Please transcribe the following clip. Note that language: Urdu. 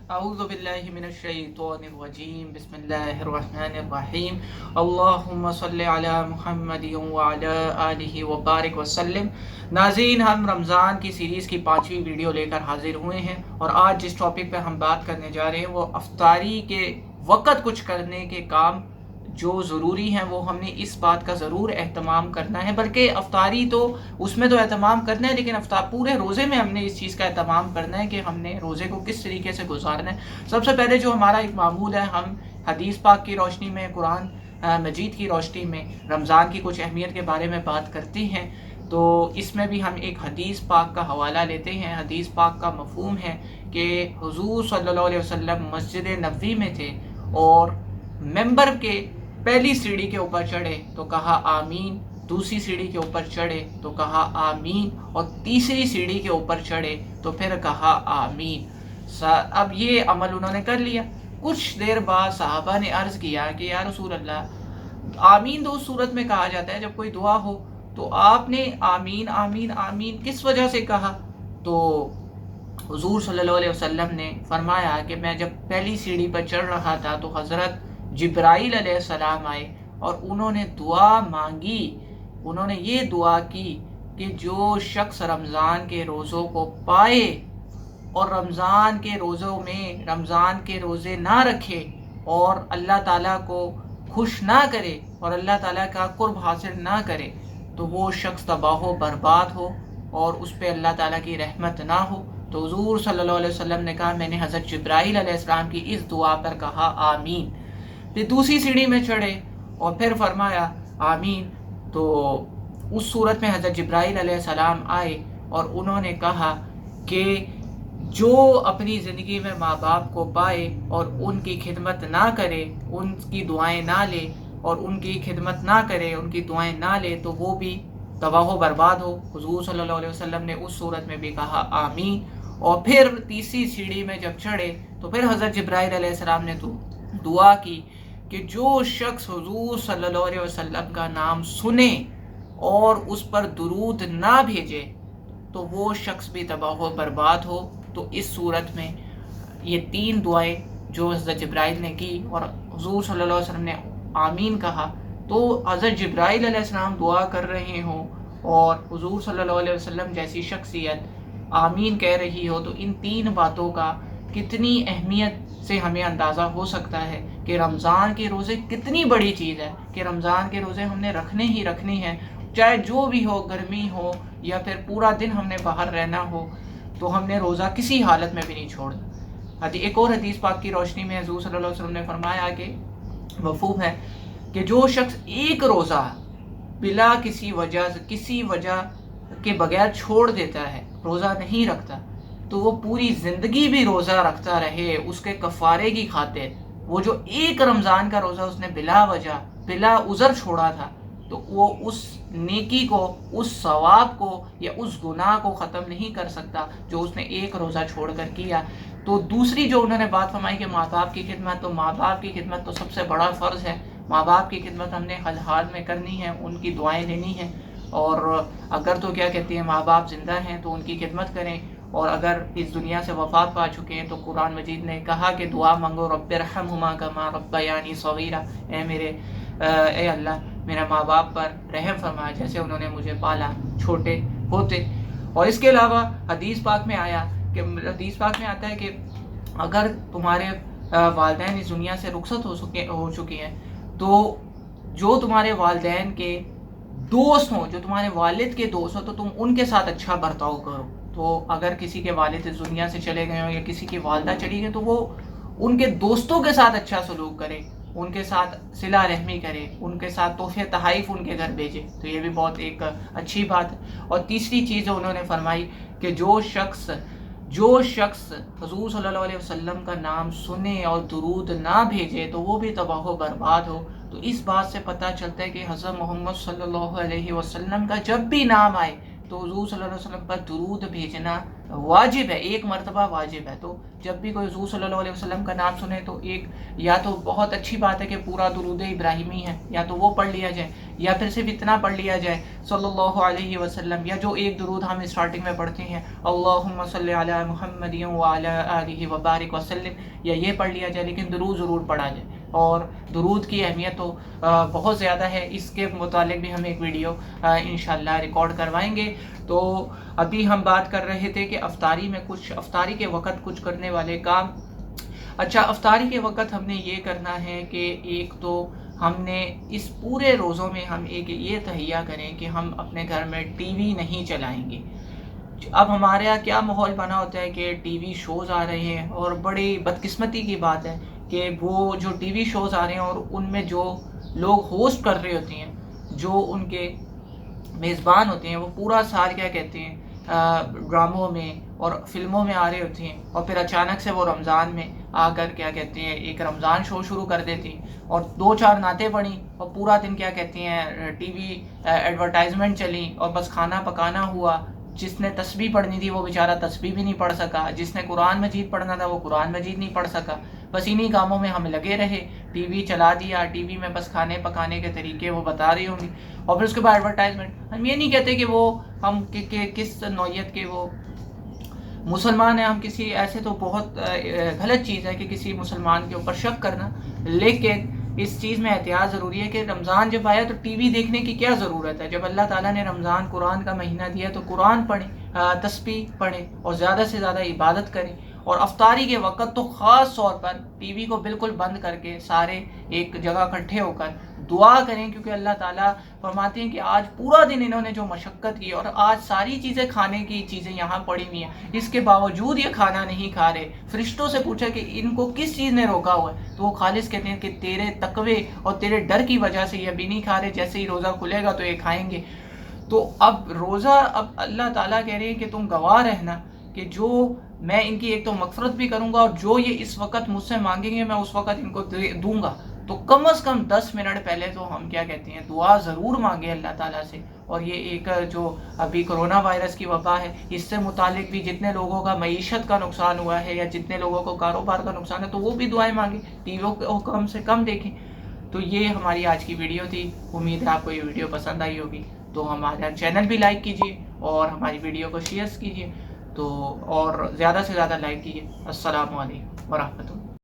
اعوذ باللہ من الشیطان الرجیم بسم اللہ الرحمن الرحیم اللہم صلی علی محمد وعلی آلہ وبارک وسلم۔ ناظرین، ہم رمضان کی سیریز کی 5ویں ویڈیو لے کر حاضر ہوئے ہیں، اور آج جس ٹاپک پہ ہم بات کرنے جا رہے ہیں وہ افطاری کے وقت کچھ کرنے کے کام جو ضروری ہیں، وہ ہم نے اس بات کا ضرور اہتمام کرنا ہے، بلکہ افطاری تو اس میں تو اہتمام کرنا ہے، لیکن پورے روزے میں ہم نے اس چیز کا اہتمام کرنا ہے کہ ہم نے روزے کو کس طریقے سے گزارنا ہے۔ سب سے پہلے جو ہمارا ایک معمول ہے، ہم حدیث پاک کی روشنی میں، قرآن مجید کی روشنی میں رمضان کی کچھ اہمیت کے بارے میں بات کرتے ہیں، تو اس میں بھی ہم ایک حدیث پاک کا حوالہ لیتے ہیں۔ حدیث پاک کا مفہوم ہے کہ حضور صلی اللہ علیہ وسلم مسجد نبوی میں تھے، اور ممبر کے پہلی سیڑھی کے اوپر چڑھے تو کہا آمین، دوسری سیڑھی کے اوپر چڑھے تو کہا آمین، اور تیسری سیڑھی کے اوپر چڑھے تو پھر کہا آمین۔ اب یہ عمل انہوں نے کر لیا۔ کچھ دیر بعد صحابہ نے عرض کیا کہ یا رسول اللہ، آمین تو اس صورت میں کہا جاتا ہے جب کوئی دعا ہو، تو آپ نے آمین آمین آمین کس وجہ سے کہا؟ تو حضور صلی اللہ علیہ وسلم نے فرمایا کہ میں جب پہلی سیڑھی پر چڑھ رہا تھا تو حضرت جبرائیل علیہ السلام آئے اور انہوں نے دعا مانگی، انہوں نے یہ دعا کی کہ جو شخص رمضان کے روزوں کو پائے اور رمضان کے روزوں میں رمضان کے روزے نہ رکھے اور اللہ تعالیٰ کو خوش نہ کرے اور اللہ تعالیٰ کا قرب حاصل نہ کرے، تو وہ شخص تباہ و برباد ہو اور اس پہ اللہ تعالیٰ کی رحمت نہ ہو۔ تو حضور صلی اللہ علیہ وسلم نے کہا، میں نے حضرت جبرائیل علیہ السلام کی اس دعا پر کہا آمین۔ پھر دوسری سیڑھی میں چڑھے اور پھر فرمایا آمین، تو اس صورت میں حضرت جبرائیل علیہ السلام آئے اور انہوں نے کہا کہ جو اپنی زندگی میں ماں باپ کو پائے اور ان کی خدمت نہ کرے، ان کی دعائیں نہ لے اور ان کی خدمت نہ کرے، ان کی دعائیں نہ لے، تو وہ بھی تباہ و برباد ہو۔ حضور صلی اللہ علیہ وسلم نے اس صورت میں بھی کہا آمین۔ اور پھر تیسری سیڑھی میں جب چڑھے تو پھر حضرت جبرائیل علیہ السلام نے دعا کی کہ جو شخص حضور صلی اللہ علیہ وسلم کا نام سنے اور اس پر درود نہ بھیجے تو وہ شخص بھی تباہ و برباد ہو۔ تو اس صورت میں یہ 3 دعائیں جو حضرت جبرائیل نے کی اور حضور صلی اللہ علیہ وسلم نے آمین کہا، تو حضرت جبرائیل علیہ السلام دعا کر رہے ہوں اور حضور صلی اللہ علیہ وسلم جیسی شخصیت آمین کہہ رہی ہو، تو ان 3 باتوں کا کتنی اہمیت سے ہمیں اندازہ ہو سکتا ہے کہ رمضان کے روزے کتنی بڑی چیز ہے، کہ رمضان کے روزے ہم نے رکھنے ہی رکھنے ہیں، چاہے جو بھی ہو، گرمی ہو یا پھر پورا دن ہم نے باہر رہنا ہو، تو ہم نے روزہ کسی حالت میں بھی نہیں چھوڑنا۔ ایک اور حدیث پاک کی روشنی میں حضور صلی اللہ علیہ وسلم نے فرمایا کہ مفہوم ہے کہ جو شخص ایک روزہ بلا کسی وجہ کے بغیر چھوڑ دیتا ہے، روزہ نہیں رکھتا، تو وہ پوری زندگی بھی روزہ رکھتا رہے اس کے کفارے کی خاطر، وہ جو ایک رمضان کا روزہ اس نے بلا وجہ بلا عذر چھوڑا تھا، تو وہ اس نیکی کو، اس ثواب کو یا اس گناہ کو ختم نہیں کر سکتا جو اس نے ایک روزہ چھوڑ کر کیا۔ تو دوسری جو انہوں نے بات فرمائی کہ ماں باپ کی خدمت، تو ماں باپ کی خدمت تو سب سے بڑا فرض ہے۔ ماں باپ کی خدمت ہم نے ہر حال میں کرنی ہے، ان کی دعائیں لینی ہیں، اور اگر تو کیا کہتے ہیں ماں باپ زندہ ہیں تو ان کی خدمت کریں، اور اگر اس دنیا سے وفات پا چکے ہیں تو قرآن مجید نے کہا کہ دعا مانگو رب ارحمہما کما ربیانی صغیرا، اے اللہ میرے ماں باپ پر رحم فرما جیسے انہوں نے مجھے پالا چھوٹے ہوتے۔ اور اس کے علاوہ حدیث پاک میں آتا ہے کہ اگر تمہارے والدین اس دنیا سے رخصت ہو چکے ہیں، تو جو تمہارے والدین کے دوست ہوں، جو تمہارے والد کے دوست ہوں، تو تم ان کے ساتھ اچھا برتاؤ کرو۔ تو اگر کسی کے والد اس دنیا سے چلے گئے ہوں یا کسی کی والدہ چلی گئی، تو وہ ان کے دوستوں کے ساتھ اچھا سلوک کرے، ان کے ساتھ صلہ رحمی کرے، ان کے ساتھ تحفے تحائف ان کے گھر بھیجے، تو یہ بھی بہت ایک اچھی بات ہے۔ اور تیسری چیز جو انہوں نے فرمائی کہ جو شخص حضور صلی اللہ علیہ وسلم کا نام سنے اور درود نہ بھیجے تو وہ بھی تباہ و برباد ہو۔ تو اس بات سے پتہ چلتا ہے کہ حضرت محمد صلی اللہ علیہ وسلم کا جب بھی نام آئے تو حضور صلی اللہ علیہ وسلم پر درود بھیجنا واجب ہے، ایک مرتبہ واجب ہے۔ تو جب بھی کوئی حضور صلی اللہ علیہ وسلم کا نام سنے تو ایک یا تو بہت اچھی بات ہے کہ پورا درود ابراہیمی ہے، یا تو وہ پڑھ لیا جائے، یا پھر صرف اتنا پڑھ لیا جائے صلlallahu علیہ وسلم، یا جو ایک درود ہم اسٹارٹنگ میں پڑھتے ہیں اللہم صلی علی محمد وعلی آلہ وبارک وسلم، یا یہ پڑھ لیا جائے، لیکن درود ضرور پڑھا جائے۔ اور درود کی اہمیت تو بہت زیادہ ہے، اس کے متعلق بھی ہم ایک ویڈیو انشاءاللہ ریکارڈ کروائیں گے۔ تو ابھی ہم بات کر رہے تھے کہ افطاری کے وقت کچھ کرنے والے کام۔ اچھا، افطاری کے وقت ہم نے یہ کرنا ہے کہ ایک تو ہم نے اس پورے روزوں میں ہم ایک یہ تہیہ کریں کہ ہم اپنے گھر میں ٹی وی نہیں چلائیں گے۔ اب ہمارے یہاں کیا ماحول بنا ہوتا ہے کہ ٹی وی شوز آ رہے ہیں، اور بڑی بدقسمتی کی بات ہے کہ وہ جو ٹی وی شوز آ رہے ہیں اور ان میں جو لوگ ہوسٹ کر رہے ہوتے ہیں، جو ان کے میزبان ہوتے ہیں، وہ پورا سال کیا کہتے ہیں ڈراموں میں اور فلموں میں آ رہے ہوتے ہیں، اور پھر اچانک سے وہ رمضان میں آ کر کیا کہتے ہیں ایک رمضان شو شروع کر دیتی، اور 2-4 نعتیں پڑھیں اور پورا دن کیا کہتے ہیں ٹی وی ایڈورٹائزمنٹ چلی، اور بس کھانا پکانا ہوا۔ جس نے تسبیح پڑھنی تھی وہ بیچارہ تسبیح بھی نہیں پڑھ سکا، جس نے قرآن مجید پڑھنا تھا وہ قرآن مجید نہیں پڑھ سکا۔ بس انہی کاموں میں ہم لگے رہے، ٹی وی چلا دیا، ٹی وی میں بس کھانے پکانے کے طریقے وہ بتا رہی ہوں گی، اور پھر اس کے بعد ایڈورٹائزمنٹ۔ ہم یہ نہیں کہتے کہ وہ ہم کس نوعیت کے وہ مسلمان ہیں، ہم کسی ایسے تو بہت غلط چیز ہے کہ کسی مسلمان کے اوپر شک کرنا، لیکن اس چیز میں احتیاط ضروری ہے کہ رمضان جب آیا تو ٹی وی دیکھنے کی کیا ضرورت ہے؟ جب اللہ تعالیٰ نے رمضان قرآن کا مہینہ دیا تو قرآن پڑھیں، تسبیح پڑھیں، اور زیادہ سے زیادہ عبادت کریں۔ اور افطاری کے وقت تو خاص طور پر ٹی وی کو بالکل بند کر کے سارے ایک جگہ اکٹھے ہو کر دعا کریں، کیونکہ اللہ تعالیٰ فرماتے ہیں کہ آج پورا دن انہوں نے جو مشقت کی، اور آج ساری چیزیں کھانے کی چیزیں یہاں پڑی ہوئی ہیں، اس کے باوجود یہ کھانا نہیں کھا رہے۔ فرشتوں سے پوچھا کہ ان کو کس چیز نے روکا ہوا ہے، تو وہ خالص کہتے ہیں کہ تیرے تقوی اور تیرے ڈر کی وجہ سے یہ ابھی نہیں کھا رہے، جیسے ہی روزہ کھلے گا تو یہ کھائیں گے۔ تو اب روزہ، اب اللہ تعالیٰ کہہ رہے ہیں کہ تم گواہ رہنا کہ جو میں ان کی ایک تو مغفرت بھی کروں گا، اور جو یہ اس وقت مجھ سے مانگیں گے میں اس وقت ان کو دوں گا۔ تو کم از کم 10 منٹ پہلے تو ہم کیا کہتے ہیں دعا ضرور مانگیں اللہ تعالیٰ سے۔ اور یہ ایک جو ابھی کرونا وائرس کی وبا ہے، اس سے متعلق بھی جتنے لوگوں کا معیشت کا نقصان ہوا ہے یا جتنے لوگوں کو کاروبار کا نقصان ہے، تو وہ بھی دعائیں مانگیں، ٹی وی کو کم سے کم دیکھیں۔ تو یہ ہماری آج کی ویڈیو تھی، امید ہے آپ کو یہ ویڈیو پسند آئی ہوگی۔ تو ہمارا چینل بھی لائک کیجیے اور ہماری ویڈیو کو شیئر کیجیے، تو اور زیادہ سے زیادہ لائک کیجیے۔ السلام علیکم ورحمۃ اللہ۔